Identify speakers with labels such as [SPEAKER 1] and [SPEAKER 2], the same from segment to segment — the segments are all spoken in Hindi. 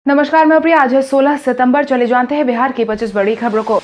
[SPEAKER 1] नमस्कार, मैं प्रिया। आज है 16 सितंबर। चले जानते हैं बिहार की 25 बड़ी खबरों को।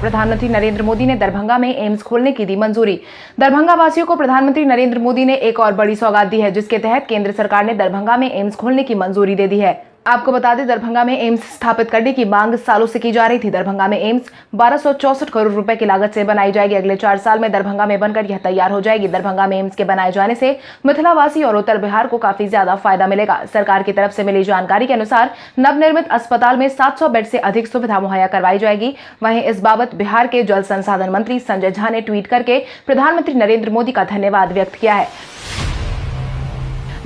[SPEAKER 1] प्रधानमंत्री नरेंद्र मोदी ने दरभंगा में एम्स खोलने की दी मंजूरी। दरभंगा वासियों को प्रधानमंत्री नरेंद्र मोदी ने एक और बड़ी सौगात दी है, जिसके तहत केंद्र सरकार ने दरभंगा में एम्स खोलने की मंजूरी दे दी है। आपको बता दें, दरभंगा में एम्स स्थापित करने की मांग सालों से की जा रही थी। दरभंगा में एम्स 1264 करोड़ रुपए की लागत से बनाई जाएगी। अगले 4 साल में दरभंगा में बनकर यह तैयार हो जाएगी। दरभंगा में एम्स के बनाए जाने से मिथिलावासी और उत्तर बिहार को काफी ज्यादा फायदा मिलेगा। सरकार की तरफ से मिली जानकारी के अनुसार नवनिर्मित अस्पताल में 700 बेड से अधिक सुविधा मुहैया करवाई जाएगी। वहीं इस बाबत बिहार के जल संसाधन मंत्री संजय झा ने ट्वीट करके प्रधानमंत्री नरेंद्र मोदी का धन्यवाद व्यक्त किया है।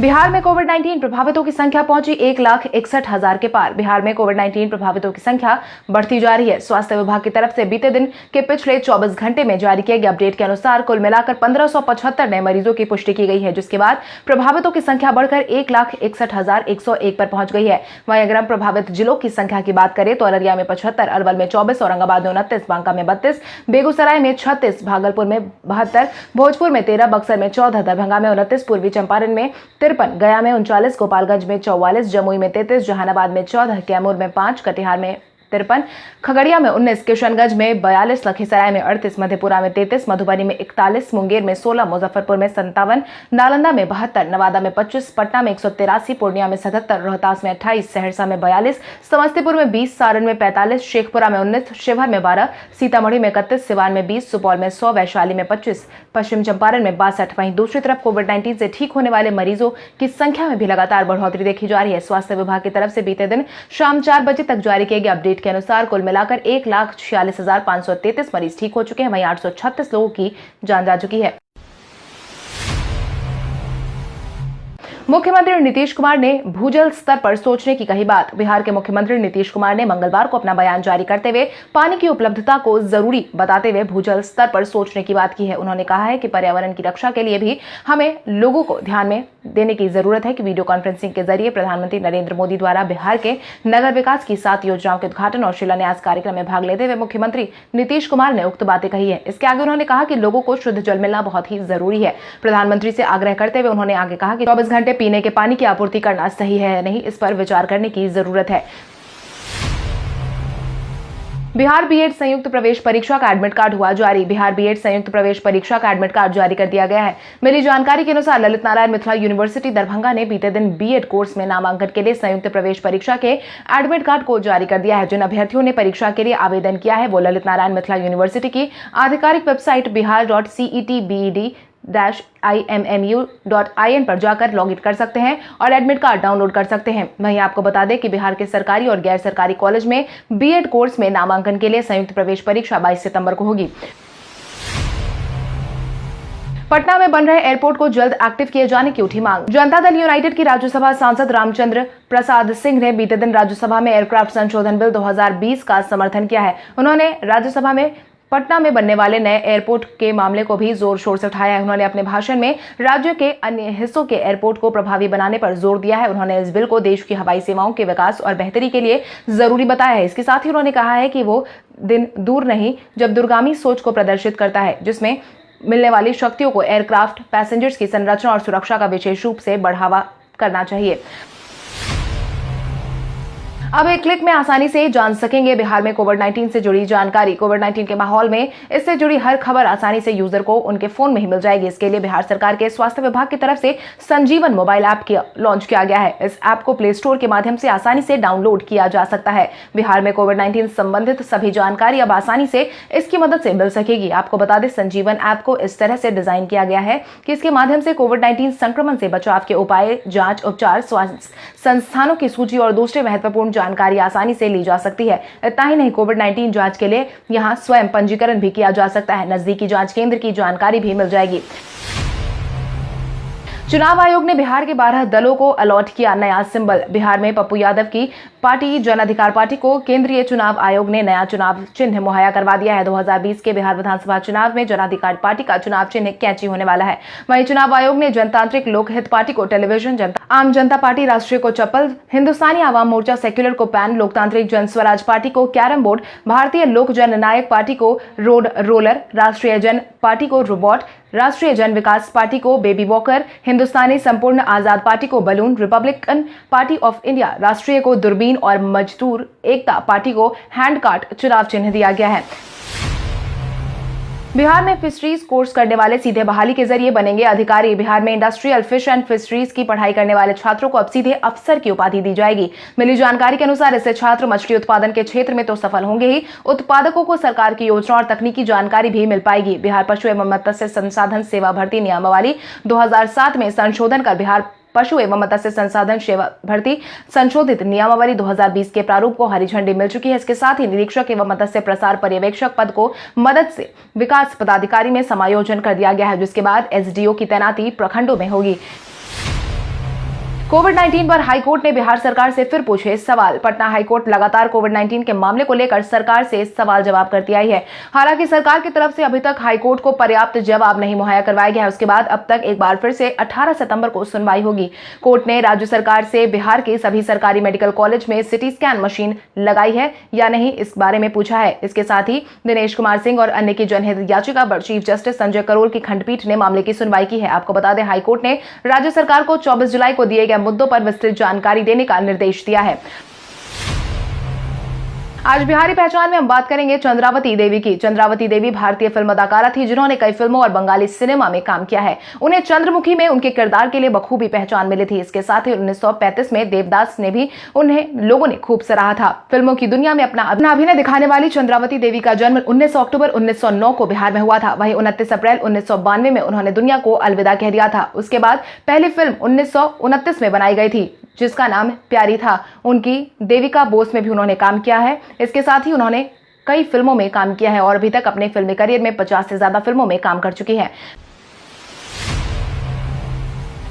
[SPEAKER 1] बिहार में कोविड-19 प्रभावितों की संख्या पहुंची 1,61,000 के पार। बिहार में कोविड-19 प्रभावितों की संख्या बढ़ती जा रही है। स्वास्थ्य विभाग की तरफ से बीते दिन के पिछले 24 घंटे में जारी किए गए अपडेट के अनुसार कुल मिलाकर 1575 नए मरीजों की पुष्टि की गई है, जिसके बाद प्रभावितों की संख्या बढ़कर 1,61,101 पर पहुंच गई है। वहीं अगर हम प्रभावित जिलों की संख्या की बात करें तो अररिया में 75, अरवल में 24, औरंगाबाद में 29, बांका में 32, बेगूसराय में 36, भागलपुर में 72, भोजपुर में 13, बक्सर में 14, दरभंगा में 29, पूर्वी चंपारण में 53, गया में 39, गोपालगंज में 44, जमुई में 33, जहानाबाद में 14, कैमूर में 5, कटिहार में 53, खगड़िया में 19, किशनगंज में 42, लखीसराय में 38, मधेपुरा में 33, मधुबनी में 41, मुंगेर में 16, मुजफ्फरपुर में 57, नालंदा में 72, नवादा में 25, पटना में 183, पूर्णिया में 77, रोहतास में 28, सहरसा में 42, समस्तीपुर में 20, सारण में 45, शेखपुरा में 19, शिवहर में 12, सीतामढ़ी में 31, सिवान में 20, सुपौल में 100, वैशाली में 25, पश्चिम चंपारण में 62। वहीं दूसरी तरफ कोविड-19 से ठीक होने वाले मरीजों की संख्या में भी लगातार बढ़ोतरी देखी जा रही है। स्वास्थ्य विभाग की तरफ से बीते दिन शाम 4 बजे तक जारी किए गए अपडेट के अनुसार कुल मिलाकर 1,46,533 मरीज ठीक हो चुके हैं। वहीं 836 लोगों की जान जा चुकी है। मुख्यमंत्री नीतीश कुमार ने भूजल स्तर पर सोचने की कही बात। बिहार के मुख्यमंत्री नीतीश कुमार ने मंगलवार को अपना बयान जारी करते हुए पानी की उपलब्धता को जरूरी बताते हुए भूजल स्तर पर सोचने की बात की है। उन्होंने कहा है कि पर्यावरण की रक्षा के लिए भी हमें लोगों को ध्यान में देने की जरूरत है कि वीडियो कॉन्फ्रेंसिंग के जरिए प्रधानमंत्री नरेंद्र मोदी द्वारा बिहार के नगर विकास की 7 योजनाओं के उद्घाटन और शिलान्यास कार्यक्रम में भाग लेते हुए मुख्यमंत्री नीतीश कुमार ने उक्त बातें कही है। इसके आगे उन्होंने कहा कि लोगों को शुद्ध जल मिलना बहुत ही जरूरी है। प्रधानमंत्री से आग्रह करते हुए उन्होंने आगे कहा कि 24 घंटे पीने के पानी की आपूर्ति करना सही है या नहीं, इस पर विचार करने की जरूरत है। बिहार बीएड संयुक्त प्रवेश परीक्षा का एडमिट कार्ड हुआ जारी। बिहार बीएड संयुक्त प्रवेश परीक्षा का एडमिट कार्ड जारी कर दिया गया है। मिली जानकारी के अनुसार ललित नारायण मिथिला यूनिवर्सिटी दरभंगा ने बीते दिन बीएड कोर्स में नामांकन के लिए संयुक्त प्रवेश परीक्षा के एडमिट कार्ड को जारी कर दिया है। जिन अभ्यर्थियों ने परीक्षा के लिए आवेदन किया है वो ललित नारायण मिथिला यूनिवर्सिटी की आधिकारिक वेबसाइट bihar.cetbed-immu.in पर जाकर लॉग इन कर सकते हैं और एडमिट कार्ड डाउनलोड कर सकते हैं। वहीं आपको बता दें कि बिहार के सरकारी और गैर सरकारी कॉलेज में बीएड कोर्स में नामांकन के लिए संयुक्त प्रवेश परीक्षा 22 सितंबर को होगी। पटना में बन रहे एयरपोर्ट को जल्द एक्टिव किए जाने की उठी मांग। जनता दल यूनाइटेड की राज्यसभा सांसद रामचंद्र प्रसाद सिंह ने बीते दिन राज्यसभा में एयरक्राफ्ट संशोधन बिल 2020 का समर्थन किया है। उन्होंने राज्यसभा में पटना में बनने वाले नए एयरपोर्ट के मामले को भी जोर शोर से उठाया है। उन्होंने अपने भाषण में राज्य के अन्य हिस्सों के एयरपोर्ट को प्रभावी बनाने पर जोर दिया है। उन्होंने इस बिल को देश की हवाई सेवाओं के विकास और बेहतरी के लिए जरूरी बताया है। इसके साथ ही उन्होंने कहा है कि वो दिन दूर नहीं जब दूरगामी सोच को प्रदर्शित करता है, जिसमें मिलने वाली शक्तियों को एयरक्राफ्ट पैसेंजर्स की संरचना और सुरक्षा का विशेष रूप से बढ़ावा करना चाहिए। अब एक क्लिक में आसानी से जान सकेंगे बिहार में कोविड-19 से जुड़ी जानकारी। कोविड-19 के माहौल में इससे जुड़ी हर खबर आसानी से यूजर को उनके फोन में ही मिल जाएगी। इसके लिए बिहार सरकार के स्वास्थ्य विभाग की तरफ से संजीवन मोबाइल ऐप लॉन्च किया गया है। इस ऐप को प्ले स्टोर के माध्यम से आसानी से डाउनलोड किया जा सकता है। बिहार में कोविड-19 संबंधित सभी जानकारी अब आसानी से इसकी मदद से मिल सकेगी। आपको बता दें, संजीवन ऐप को इस तरह से डिजाइन किया गया है कि इसके माध्यम से कोविड-19 संक्रमण से बचाव के उपाय, जांच, उपचार, स्वास्थ्य संस्थानों की सूची और दूसरे महत्वपूर्ण जानकारी आसानी से ली जा सकती है। इतना ही नहीं, कोविड-19 जांच के लिए यहां स्वयं पंजीकरण भी किया जा सकता है। नजदीकी जांच केंद्र की जानकारी भी मिल जाएगी। चुनाव आयोग ने बिहार के 12 दलों को अलॉट किया नया सिंबल। बिहार में पप्पू यादव की पार्टी जन अधिकार पार्टी को केंद्रीय चुनाव आयोग ने नया चुनाव चिन्ह मुहैया करवा दिया है। 2020 के बिहार विधानसभा चुनाव में जन अधिकार पार्टी का चुनाव चिन्ह कैंची होने वाला है। वहीं चुनाव आयोग ने जनतांत्रिक लोकहित पार्टी को टेलीविजन, आम जनता पार्टी राष्ट्रीय को चप्पल, हिंदुस्तानी आवाम मोर्चा सेक्युलर को पैन, लोकतांत्रिक जन स्वराज पार्टी को कैरम बोर्ड, भारतीय लोक जननायक पार्टी को रोड रोलर, राष्ट्रीय जन पार्टी को रोबोट, राष्ट्रीय जन विकास पार्टी को बेबी वॉकर, हिंदुस्तानी संपूर्ण आजाद पार्टी को balloon, Republican party of India राष्ट्रीय को दूरबीन और मजदूर एकता पार्टी को हैंड कार्ट चुनाव चिन्ह दिया गया है। बिहार में फिशरीज कोर्स करने वाले सीधे बहाली के जरिए बनेंगे अधिकारी। बिहार में इंडस्ट्रियल फिश एंड फिशरीज की पढ़ाई करने वाले छात्रों को अब सीधे अफसर की उपाधि दी जाएगी। मिली जानकारी के अनुसार इससे छात्र मछली उत्पादन के क्षेत्र में तो सफल होंगे ही, उत्पादकों को सरकार की योजना और तकनीकी जानकारी भी मिल पाएगी। बिहार पशु एवं मत्स्य संसाधन सेवा भर्ती नियमावली 2007 में संशोधन कर बिहार पशु एवं मत्स्य संसाधन सेवा भर्ती संशोधित नियमावली 2020 के प्रारूप को हरी झंडी मिल चुकी है। इसके साथ ही निरीक्षक एवं मत्स्य प्रसार पर्यवेक्षक पद को मदद से विकास पदाधिकारी में समायोजन कर दिया गया है, जिसके बाद एसडीओ की तैनाती प्रखंडों में होगी। कोविड-19 पर हाईकोर्ट ने बिहार सरकार से फिर पूछे सवाल। पटना हाईकोर्ट लगातार कोविड-19 के मामले को लेकर सरकार से सवाल जवाब करती आई है। हालांकि सरकार की तरफ से अभी तक हाईकोर्ट को पर्याप्त जवाब नहीं मुहैया करवाया गया है। उसके बाद अब तक एक बार फिर से 18 सितंबर को सुनवाई होगी। कोर्ट ने राज्य सरकार से बिहार के सभी सरकारी मेडिकल कॉलेज में सिटी स्कैन मशीन लगाई है या नहीं, इस बारे में पूछा है। इसके साथ ही दिनेश कुमार सिंह और अन्य की जनहित याचिका पर चीफ जस्टिस संजय करोल की खंडपीठ ने मामले की सुनवाई की है। आपको बता दें, हाईकोर्ट ने राज्य सरकार को 24 जुलाई को दिए गए मुद्दों पर विस्तृत जानकारी देने का निर्देश दिया है। आज बिहारी पहचान में हम बात करेंगे चंद्रावती देवी की। चंद्रावती देवी भारतीय फिल्म अदाकारा थी जिन्होंने कई फिल्मों और बंगाली सिनेमा में काम किया है। उन्हें चंद्रमुखी में उनके किरदार के लिए बखूबी पहचान मिली थी। इसके साथ ही 1935 में देवदास ने भी उन्हें लोगों ने खूब सराहा था। फिल्मों की दुनिया में अपना अभिनय दिखाने वाली चंद्रावती देवी का जन्म 19 अक्टूबर 1909 को बिहार में हुआ था। वहीं 29 अप्रैल 1992 में उन्होंने दुनिया को अलविदा कह दिया था। उसके बाद पहली फिल्म 1929 में बनाई गई थी जिसका नाम प्यारी था। उनकी देविका बोस में भी उन्होंने काम किया है। इसके साथ ही उन्होंने कई फिल्मों में काम किया है और अभी तक अपने फिल्मी करियर में 50 से ज्यादा फिल्मों में काम कर चुकी हैं।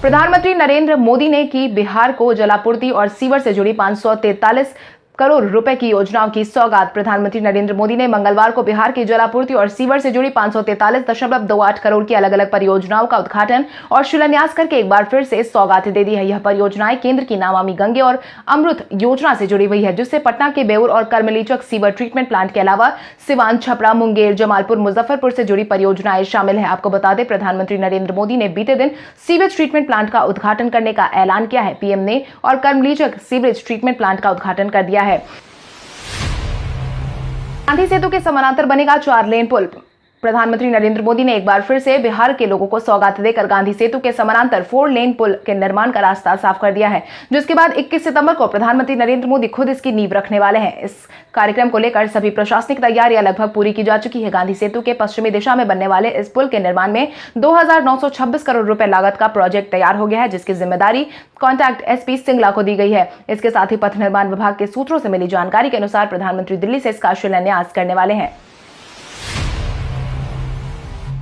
[SPEAKER 1] प्रधानमंत्री नरेंद्र मोदी ने की बिहार को जलापूर्ति और सीवर से जुड़ी 543 करोड़ रुपए की योजनाओं की सौगात। प्रधानमंत्री नरेंद्र मोदी ने मंगलवार को बिहार की जलापूर्ति और सीवर से जुड़ी 543.28 करोड़ की अलग अलग परियोजनाओं का उद्घाटन और शिलान्यास करके एक बार फिर से सौगात दे दी है। यह परियोजनाएं केंद्र की नमामि गंगे और अमृत योजना से जुड़ी हुई है, जिससे पटना के बेउर और कर्मलीचक सीवर ट्रीटमेंट प्लांट के अलावा सिवान, छपरा, मुंगेर, जमालपुर, मुजफ्फरपुर से जुड़ी परियोजनाएं शामिल है। आपको बता दें, प्रधानमंत्री नरेंद्र मोदी ने बीते दिन सीवेज ट्रीटमेंट प्लांट का उद्घाटन करने का ऐलान किया है। पीएम ने और कर्मलीचक सीवरेज ट्रीटमेंट प्लांट का उद्घाटन कर दिया है। गांधी सेतु के समानांतर बनेगा 4 लेन पुल। प्रधानमंत्री नरेंद्र मोदी ने एक बार फिर से बिहार के लोगों को सौगात देकर गांधी सेतु के समानांतर 4 लेन पुल के निर्माण का रास्ता साफ कर दिया है, जिसके बाद 21 सितंबर को प्रधानमंत्री नरेंद्र मोदी खुद इसकी नींव रखने वाले हैं। इस कार्यक्रम को लेकर सभी प्रशासनिक तैयारियां लगभग पूरी की जा चुकी है। गांधी सेतु के पश्चिमी दिशा में बनने वाले इस पुल के निर्माण में 2,926 करोड़ रुपए लागत का प्रोजेक्ट तैयार हो गया है, जिसकी जिम्मेदारी कॉन्टैक्ट एसपी सिंगला को दी गई है। इसके साथ ही पथ निर्माण विभाग के सूत्रों से मिली जानकारी के अनुसार प्रधानमंत्री दिल्ली से इसका शिलान्यास करने वाले हैं।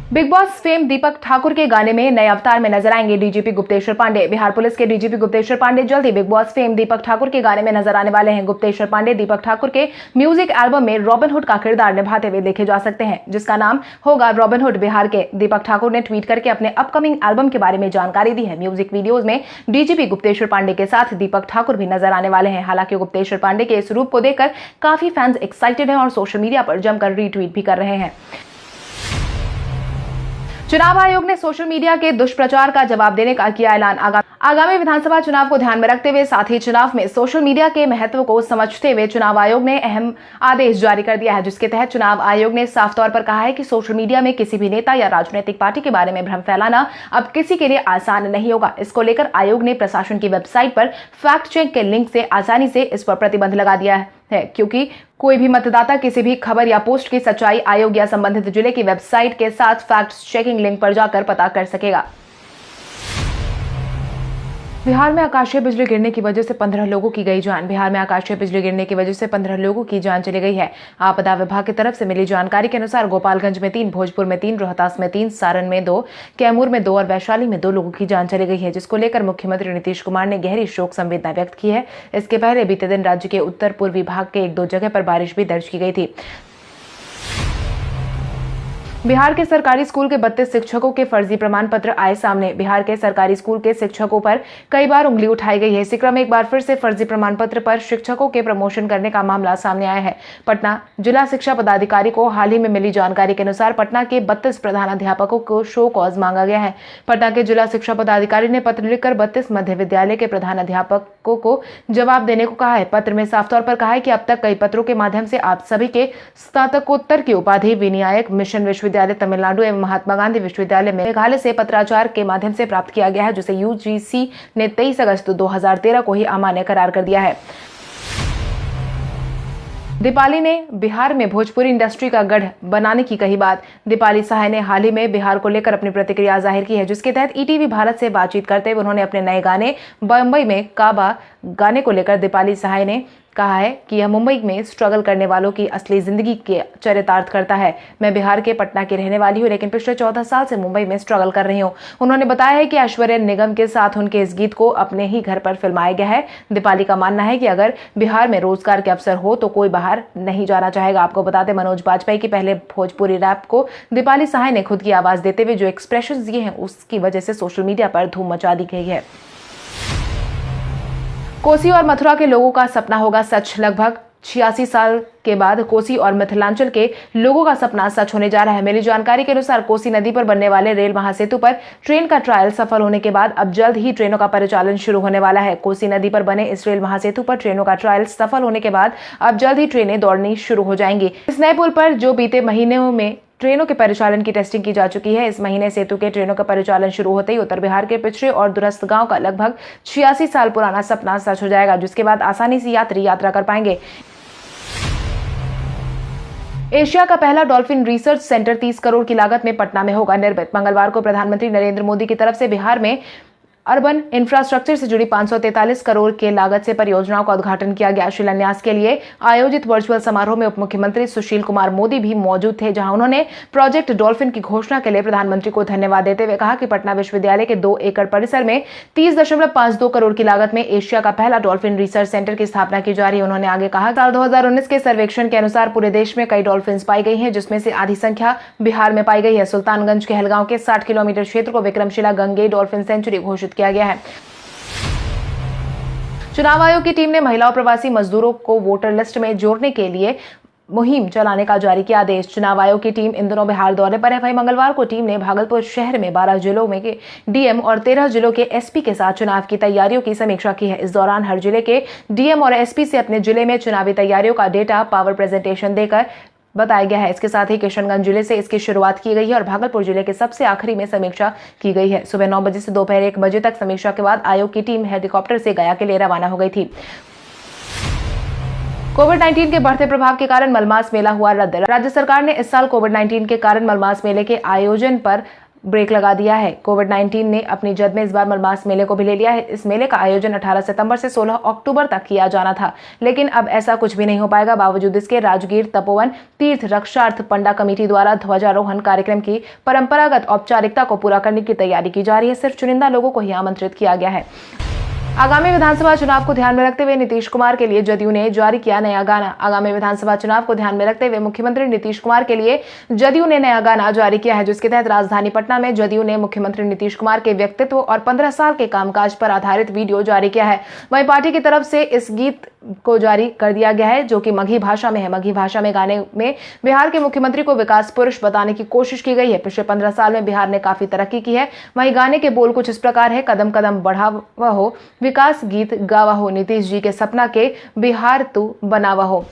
[SPEAKER 1] बिग बॉस फेम दीपक ठाकुर के गाने में नए अवतार में नजर आएंगे डीजीपी गुप्तेश्वर पांडे। बिहार पुलिस के डीजीपी गुप्तेश्वर पांडे जल्द ही बिग बॉस फेम दीपक ठाकुर के गाने में नजर आने वाले हैं। गुप्तेश्वर पांडे दीपक ठाकुर के म्यूजिक एल्बम में रॉबिनहुड का किरदार निभाते हुए देखे जा सकते हैं, जिसका नाम होगा रॉबिनहुड बिहार के। दीपक ठाकुर ने ट्वीट करके अपने अपकमिंग एल्बम के बारे में जानकारी दी है। म्यूजिक वीडियोज में डीजीपी गुप्तेश्वर पांडे के साथ दीपक ठाकुर भी नजर आने वाले हैं। हालांकि गुप्तेश्वर पांडे के इस रूप को देखकर काफी फैंस एक्साइटेड हैं और सोशल मीडिया पर जमकर रीट्वीट भी कर रहे हैं। चुनाव आयोग ने सोशल मीडिया के दुष्प्रचार का जवाब देने का किया ऐलान। आगामी विधानसभा चुनाव को ध्यान में रखते हुए साथ ही चुनाव में सोशल मीडिया के महत्व को समझते हुए चुनाव आयोग ने अहम आदेश जारी कर दिया है, जिसके तहत चुनाव आयोग ने साफ तौर पर कहा है कि सोशल मीडिया में किसी भी नेता या राजनीतिक पार्टी के बारे में भ्रम फैलाना अब किसी के लिए आसान नहीं होगा। इसको लेकर आयोग ने प्रशासन की वेबसाइट पर फैक्ट चेक के लिंक से आसानी से इस पर प्रतिबंध लगा दिया है, क्योंकि कोई भी मतदाता किसी भी खबर या पोस्ट की सच्चाई आयोग या संबंधित जिले की वेबसाइट के साथ फैक्ट चेकिंग लिंक पर जाकर पता कर सकेगा। बिहार में आकाशीय बिजली गिरने की वजह से 15 लोगों की गई जान। बिहार में आकाशीय बिजली गिरने की वजह से 15 लोगों की जान चली गई है। आपदा विभाग की तरफ से मिली जानकारी के अनुसार गोपालगंज में 3, भोजपुर में 3, रोहतास में 3, सारण में 2, कैमूर में 2 और वैशाली में 2 लोगों की जान चली गई है, जिसको लेकर मुख्यमंत्री नीतीश कुमार ने गहरी शोक संवेदना व्यक्त की है। इसके पहले बीते दिन राज्य के उत्तर पूर्वी भाग के 1-2 जगह पर बारिश भी दर्ज की गई थी। बिहार के सरकारी स्कूल के 32 शिक्षकों के फर्जी प्रमाण पत्र आए सामने। बिहार के सरकारी स्कूल के शिक्षकों पर कई बार उंगली उठाई गई है। इसी क्रम में एक बार फिर से फर्जी प्रमाण पत्र पर शिक्षकों के प्रमोशन करने का मामला सामने आया है। पटना जिला शिक्षा पदाधिकारी को हाल ही में मिली जानकारी के अनुसार पटना के 32 प्रधानाध्यापकों को शो कॉज मांगा गया है। पटना के जिला शिक्षा पदाधिकारी ने पत्र लिखकर 32 मध्य विद्यालय के प्रधानाध्यापकों को जवाब देने को कहा है। पत्र में साफ तौर पर कहा है कि अब तक कई पत्रों के माध्यम से आप सभी के स्नातकोत्तर की उपाधि विनायक मिशन विश्वविद्यालय तमिलनाडु एवं महात्मा गांधी विश्वविद्यालय मेघालय से पत्राचार के माध्यम से प्राप्त किया गया है, जिसे यूजीसी ने 23 अगस्त 2013 को ही अमान्य करार कर दिया है। दीपाली ने बिहार में भोजपुरी इंडस्ट्री का गढ़ बनाने की कही बात। दीपाली सहाय ने हाल ही में बिहार को लेकर अपनी प्रतिक्रिया जाहिर की है, जिसके तहत ईटीवी भारत से बातचीत करते हुए उन्होंने अपने नए गाने बम्बई में काबा गाने को लेकर दीपाली सहाय ने कहा है कि यह मुंबई में स्ट्रगल करने वालों की असली जिंदगी के चरितार्थ करता है। मैं बिहार के पटना की रहने वाली हूँ, लेकिन पिछले 14 साल से मुंबई में स्ट्रगल कर रही हूँ। उन्होंने बताया है कि ऐश्वर्या निगम के साथ उनके इस गीत को अपने ही घर पर फिल्माया गया है। दीपाली का मानना है कि अगर बिहार में रोजगार के अवसर हो तो कोई बाहर नहीं जाना चाहेगा। आपको बताते मनोज बाजपेयी की पहले भोजपुरी रैप को दीपाली सहाय ने खुद की आवाज देते हुए जो एक्सप्रेशन दिए हैं, उसकी वजह से सोशल मीडिया पर धूम मचा दी गई है। कोसी और मथुरा के लोगों का सपना होगा सच। लगभग 86 साल के बाद कोसी और मिथिलांचल के लोगों का सपना सच होने जा रहा है। मिली जानकारी के अनुसार कोसी नदी पर बनने वाले रेल महासेतु पर ट्रेन का ट्रायल सफल होने के बाद अब जल्द ही ट्रेनों का परिचालन शुरू होने वाला है। कोसी नदी पर बने इस रेल महासेतु पर ट्रेनों का ट्रायल सफल होने के बाद अब जल्द ही ट्रेनें दौड़नी शुरू हो जाएंगी। इस नए पुल पर जो बीते महीनों में ट्रेनों के परिचालन की टेस्टिंग की जा चुकी है। इस महीने सेतु के ट्रेनों का परिचालन शुरू होते ही उत्तर बिहार के पिछड़े और दूरस्थ गांव का लगभग 86 साल पुराना सपना सच हो जाएगा, जिसके बाद आसानी से यात्री यात्रा कर पाएंगे। एशिया का पहला डॉल्फिन रिसर्च सेंटर 30 करोड़ की लागत में पटना में होगा निर्मित। मंगलवार को प्रधानमंत्री नरेंद्र मोदी की तरफ से बिहार में अर्बन इंफ्रास्ट्रक्चर से जुड़ी 543 करोड़ के लागत से परियोजनाओं का उद्घाटन किया गया। शिलान्यास के लिए आयोजित वर्चुअल समारोह में उप मुख्यमंत्री सुशील कुमार मोदी भी मौजूद थे, जहां उन्होंने प्रोजेक्ट डॉल्फिन की घोषणा के लिए प्रधानमंत्री को धन्यवाद देते हुए कहा कि पटना विश्वविद्यालय के 2 एकड़ परिसर में 30.52 करोड़ की लागत में एशिया का पहला डॉल्फिन रिसर्च सेंटर की स्थापना की जा रही है। उन्होंने आगे कहा, साल 2019 के सर्वेक्षण के अनुसार पूरे देश में कई डॉल्फिन पाई गई है, जिसमें से आधी संख्या बिहार में पाई गई है। सुल्तानगंज कहलगांव के 60 किलोमीटर क्षेत्र को विक्रमशिला गंगे डॉल्फिन सेंचुरी घोषित किया गया है। चुनाव आयोग की टीम ने महिला और प्रवासी मजदूरों को वोटर लिस्ट में जोड़ने के लिए मुहिम चलाने का जारी किया आदेश। चुनाव आयोग की टीम इन दिनों बिहार दौरे पर है। वहीं मंगलवार को टीम ने भागलपुर शहर में 12 जिलों में के डीएम और 13 जिलों के एसपी के साथ चुनाव की तैयारियों की समीक्षा की है। इस दौरान हर जिले के डीएम और एसपी से अपने जिले में चुनावी तैयारियों का डेटा पावर प्रेजेंटेशन देकर बताया गया है। इसके साथ ही किशनगंज जिले से इसकी शुरुआत की गई है और भागलपुर जिले के सबसे आखिरी में समीक्षा की गई है। सुबह 9 बजे से दोपहर 1 बजे तक समीक्षा के बाद आयोग की टीम हेलीकॉप्टर से गया के लिए रवाना हो गई थी। कोविड-19 के बढ़ते प्रभाव के कारण मलमास मेला हुआ रद्द। राज्य सरकार ने इस साल कोविड-19 के कारण मलमास मेले के आयोजन पर ब्रेक लगा दिया है। कोविड-19 ने अपनी जद में इस बार मलमास मेले को भी ले लिया है। इस मेले का आयोजन 18 सितंबर से 16 अक्टूबर तक किया जाना था, लेकिन अब ऐसा कुछ भी नहीं हो पाएगा। बावजूद इसके राजगीर तपोवन तीर्थ रक्षार्थ पंडा कमेटी द्वारा ध्वजारोहण कार्यक्रम की परंपरागत औपचारिकता को पूरा करने की तैयारी की जा रही है। सिर्फ चुनिंदा लोगों को ही आमंत्रित किया गया है। आगामी विधानसभा चुनाव को ध्यान में रखते हुए नीतीश कुमार के लिए जदयू ने जारी किया नया गाना। आगामी विधानसभा चुनाव को ध्यान में रखते हुए मुख्यमंत्री नीतीश कुमार के लिए जदयू ने नया गाना जारी किया है, जिसके तहत राजधानी पटना में जदयू ने मुख्यमंत्री नीतीश कुमार के व्यक्तित्व और 15 साल के कामकाज पर आधारित वीडियो जारी किया है। वहीं पार्टी की तरफ से इस गीत को जारी कर दिया गया है, जो कि मगही भाषा में है। मगही भाषा में गाने में बिहार के मुख्यमंत्री को विकास पुरुष बताने की कोशिश की गई है। पिछले 15 साल में बिहार ने काफी तरक्की की है। वहीं गाने के बोल कुछ इस प्रकार है, कदम कदम बढ़ावा हो, विकास गीत गावा हो, नीतीश जी के सपना के बिहार तू बनावा हो।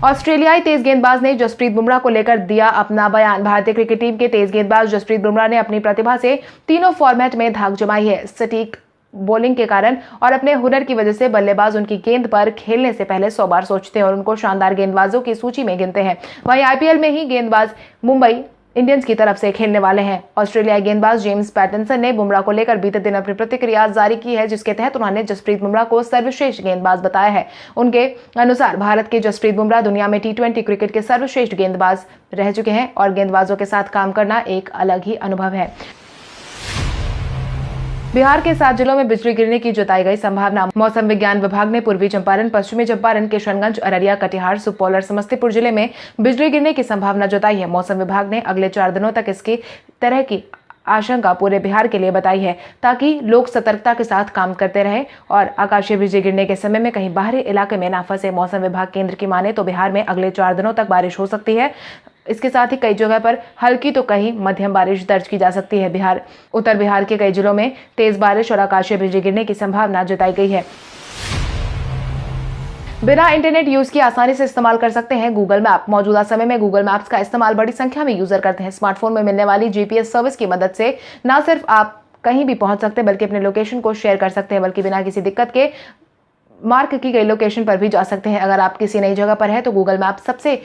[SPEAKER 1] ऑस्ट्रेलियाई तेज गेंदबाज ने जसप्रीत बुमराह को लेकर दिया अपना बयान। भारतीय क्रिकेट टीम के तेज गेंदबाज जसप्रीत बुमराह ने अपनी प्रतिभा से तीनों फॉर्मेट में धाक जमाई है। सटीक बॉलिंग के कारण और अपने हुनर की वजह से बल्लेबाज उनकी गेंद पर खेलने से पहले 100 बार सोचते हैं और उनको शानदार गेंदबाजों की सूची में गिनते हैं। वहीं आईपीएल में ही गेंदबाज मुंबई इंडियंस की तरफ से खेलने वाले हैं। ऑस्ट्रेलियाई गेंदबाज जेम्स पैटरसन ने बुमराह को लेकर बीते दिन अपनी प्रतिक्रिया जारी की है, जिसके तहत उन्होंने जसप्रीत बुमराह को सर्वश्रेष्ठ गेंदबाज बताया है। उनके अनुसार भारत के जसप्रीत बुमराह दुनिया में टी20 क्रिकेट के सर्वश्रेष्ठ गेंदबाज रह चुके हैं और गेंदबाजों के साथ काम करना एक अलग ही अनुभव है। बिहार के 7 जिलों में बिजली गिरने की जताई गई संभावना। मौसम विज्ञान विभाग ने पूर्वी चंपारण, पश्चिमी चंपारण, किशनगंज, अररिया, कटिहार, सुपौल और समस्तीपुर जिले में बिजली गिरने की संभावना जताई है। मौसम विभाग ने अगले 4 दिनों तक इसकी तरह की आशंका पूरे बिहार के लिए बताई है, ताकि लोग सतर्कता के साथ काम करते रहें और आकाशीय बिजली गिरने के समय में कहीं बाहरी इलाके में ना फंसे। मौसम विभाग केंद्र की माने तो बिहार में अगले 4 दिनों तक बारिश हो सकती है। इसके साथ ही कई जगह पर हल्की तो कहीं मध्यम बारिश दर्ज की जा सकती है। उत्तर बिहार के कई जिलों में तेज बारिश और आकाशीय बिजली गिरने की संभावना जताई गई है। बिना इंटरनेट यूज की आसानी से इस्तेमाल कर सकते हैं गूगल मैप। मौजूदा समय में गूगल मैप्स का इस्तेमाल बड़ी संख्या में यूजर करते हैं। स्मार्टफोन में मिलने वाली जीपीएस सर्विस की मदद से न सिर्फ आप कहीं भी पहुंच सकते हैं, बल्कि अपने लोकेशन को शेयर कर सकते हैं, बल्कि बिना किसी दिक्कत के मार्क की गई लोकेशन पर भी जा सकते हैं। अगर आप किसी नई जगह पर है तो गूगल मैप सबसे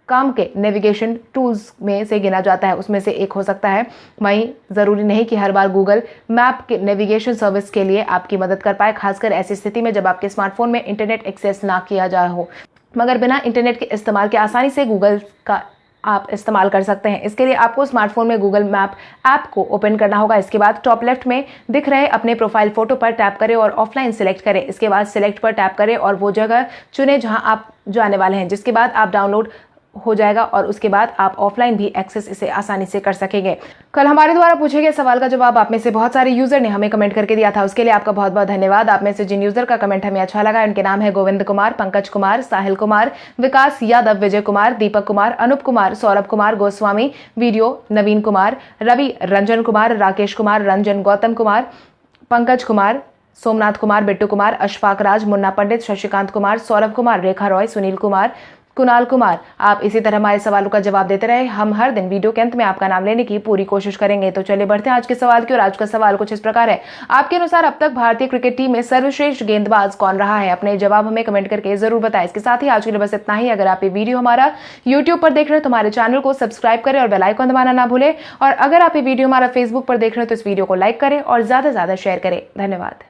[SPEAKER 1] काम के नेविगेशन टूल्स में से गिना जाता है, उसमें से एक हो सकता है। वहीं जरूरी नहीं कि हर बार गूगल मैप के नेविगेशन सर्विस के लिए आपकी मदद कर पाए, खासकर ऐसी स्थिति में जब आपके स्मार्टफोन में इंटरनेट एक्सेस ना किया जा हो। मगर बिना इंटरनेट के इस्तेमाल के आसानी से गूगल का आप इस्तेमाल कर सकते हैं। इसके लिए आपको स्मार्टफोन में गूगल मैप ऐप को ओपन करना होगा। इसके बाद टॉप लेफ्ट में दिख रहे अपने प्रोफाइल फोटो पर टैप करें और ऑफलाइन सिलेक्ट करें। इसके बाद सिलेक्ट पर टैप करें और वो जगह चुनें जहां आप जाने वाले हैं, जिसके बाद आप डाउनलोड हो जाएगा और उसके बाद आप ऑफलाइन भी एक्सेस इसे आसानी से कर सकेंगे। कल हमारे द्वारा पूछे गए सवाल का जवाब आप में से बहुत सारे यूजर ने हमें कमेंट करके दिया था, उसके लिए आपका बहुत बहुत धन्यवाद। आप में से जिन यूजर का कमेंट हमें अच्छा लगा उनके नाम है गोविंद कुमार, पंकज कुमार, साहिल कुमार, विकास यादव, विजय कुमार, दीपक कुमार, अनुप कुमार, सौरभ कुमार गोस्वामी, वीडियो नवीन कुमार, रवि रंजन कुमार, राकेश कुमार, रंजन गौतम कुमार, पंकज कुमार, सोमनाथ कुमार, बिट्टू कुमार, अशफाक राज, मुन्ना पंडित, शशिकांत कुमार, सौरभ कुमार, रेखा रॉय, सुनील कुमार, कुणाल कुमार। आप इसी तरह हमारे सवालों का जवाब देते रहे। हम हर दिन वीडियो के अंत में आपका नाम लेने की पूरी कोशिश करेंगे। तो चलिए बढ़ते हैं आज के सवाल की। और आज का सवाल कुछ इस प्रकार है, आपके अनुसार अब तक भारतीय क्रिकेट टीम में सर्वश्रेष्ठ गेंदबाज कौन रहा है? अपने जवाब हमें कमेंट करके जरूर बताएं। इसके साथ ही आज के लिए बस इतना ही। अगर आप ये वीडियो हमारा यूट्यूब पर देख रहे हैं तो हमारे चैनल को सब्सक्राइब करें और बेल आइकन दबाना ना भूलें। और अगर आप ये वीडियो हमारा फेसबुक पर देख रहे हैं तो इस वीडियो को लाइक करें और ज्यादा से ज्यादा शेयर करें। धन्यवाद।